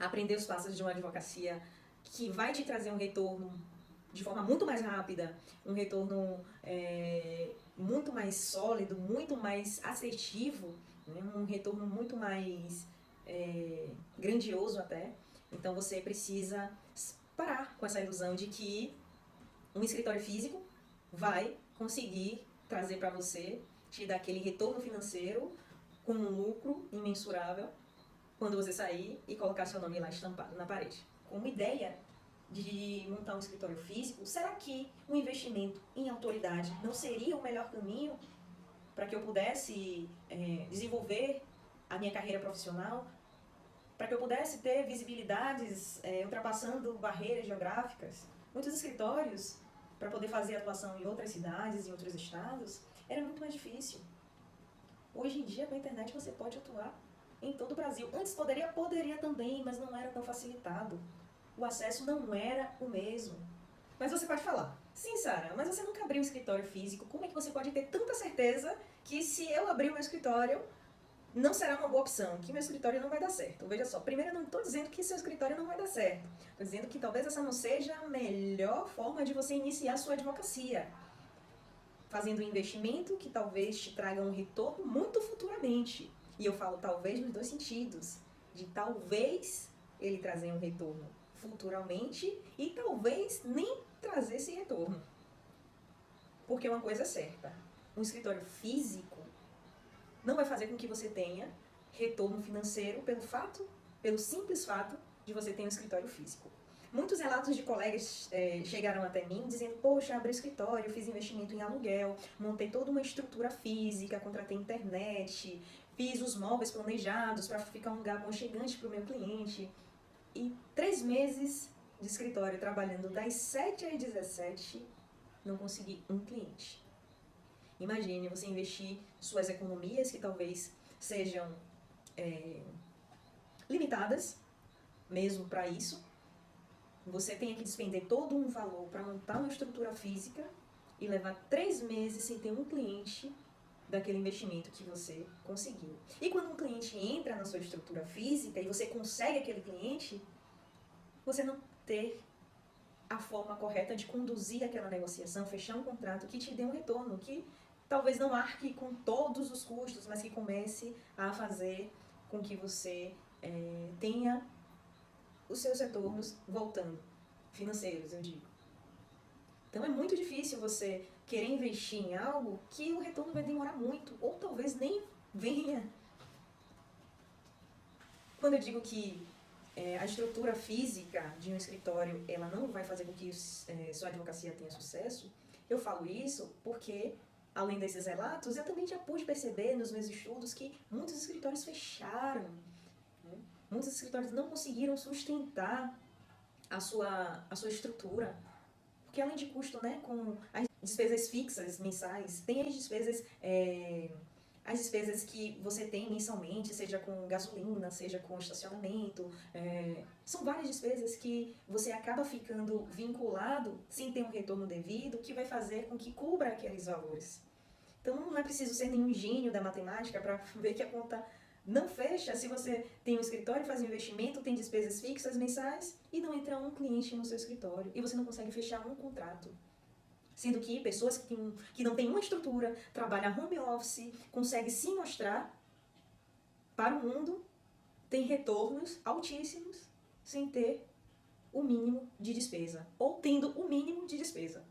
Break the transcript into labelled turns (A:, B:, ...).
A: aprender os passos de uma advocacia que vai te trazer um retorno de forma muito mais rápida, um retorno muito mais sólido, muito mais assertivo, né? Um retorno muito mais grandioso até. Então você precisa parar com essa ilusão de que um escritório físico vai conseguir trazer para você, te dar aquele retorno financeiro com um lucro imensurável quando você sair e colocar seu nome lá estampado na parede. Com uma ideia de montar um escritório físico, será que um investimento em autoridade não seria o melhor caminho para que eu pudesse desenvolver a minha carreira profissional, para que eu pudesse ter visibilidades ultrapassando barreiras geográficas? Muitos escritórios, para poder fazer atuação em outras cidades, em outros estados, era muito mais difícil. Hoje em dia, com a internet, você pode atuar em todo o Brasil. Antes poderia também, mas não era tão facilitado. O acesso não era o mesmo. Mas você pode falar, sim, Sara, mas você nunca abriu um escritório físico. Como é que você pode ter tanta certeza que se eu abrir o meu escritório, não será uma boa opção, que meu escritório não vai dar certo? Veja só, primeiro eu não estou dizendo que seu escritório não vai dar certo. Estou dizendo que talvez essa não seja a melhor forma de você iniciar a sua advocacia. Fazendo um investimento que talvez te traga um retorno muito futuramente. E eu falo talvez nos dois sentidos. De talvez ele trazer um retorno futuramente e talvez nem trazer esse retorno. Porque uma coisa é certa, um escritório físico não vai fazer com que você tenha retorno financeiro pelo simples fato de você ter um escritório físico. Muitos relatos de colegas chegaram até mim dizendo, poxa, abri escritório, fiz investimento em aluguel, montei toda uma estrutura física, contratei internet, fiz os móveis planejados para ficar um lugar aconchegante para o meu cliente. E 3 meses de escritório trabalhando das 7 às 17, não consegui um cliente. Imagine você investir suas economias, que talvez sejam limitadas, mesmo para isso. Você tem que despender todo um valor para montar uma estrutura física e levar 3 meses sem ter um cliente daquele investimento que você conseguiu. E quando um cliente entra na sua estrutura física e você consegue aquele cliente, você não ter a forma correta de conduzir aquela negociação, fechar um contrato que te dê um retorno, que talvez não arque com todos os custos, mas que comece a fazer com que você tenha os seus retornos voltando, financeiros, eu digo. Então é muito difícil você querer investir em algo que o retorno vai demorar muito, ou talvez nem venha. Quando eu digo que a estrutura física de um escritório ela não vai fazer com que sua advocacia tenha sucesso, eu falo isso porque, além desses relatos, eu também já pude perceber nos meus estudos que muitos escritórios fecharam. Muitos escritórios não conseguiram sustentar a sua estrutura, porque além de custo, né, com as despesas fixas mensais, tem as despesas que você tem mensalmente, seja com gasolina, seja com estacionamento, são várias despesas que você acaba ficando vinculado sem ter um retorno devido, que vai fazer com que cubra aqueles valores. Então não é preciso ser nenhum gênio da matemática para ver que a conta não fecha se você tem um escritório, faz um investimento, tem despesas fixas mensais e não entra um cliente no seu escritório e você não consegue fechar um contrato. Sendo que pessoas que não têm uma estrutura, trabalham home office, conseguem se mostrar para o mundo, têm retornos altíssimos sem ter o mínimo de despesa, ou tendo o mínimo de despesa.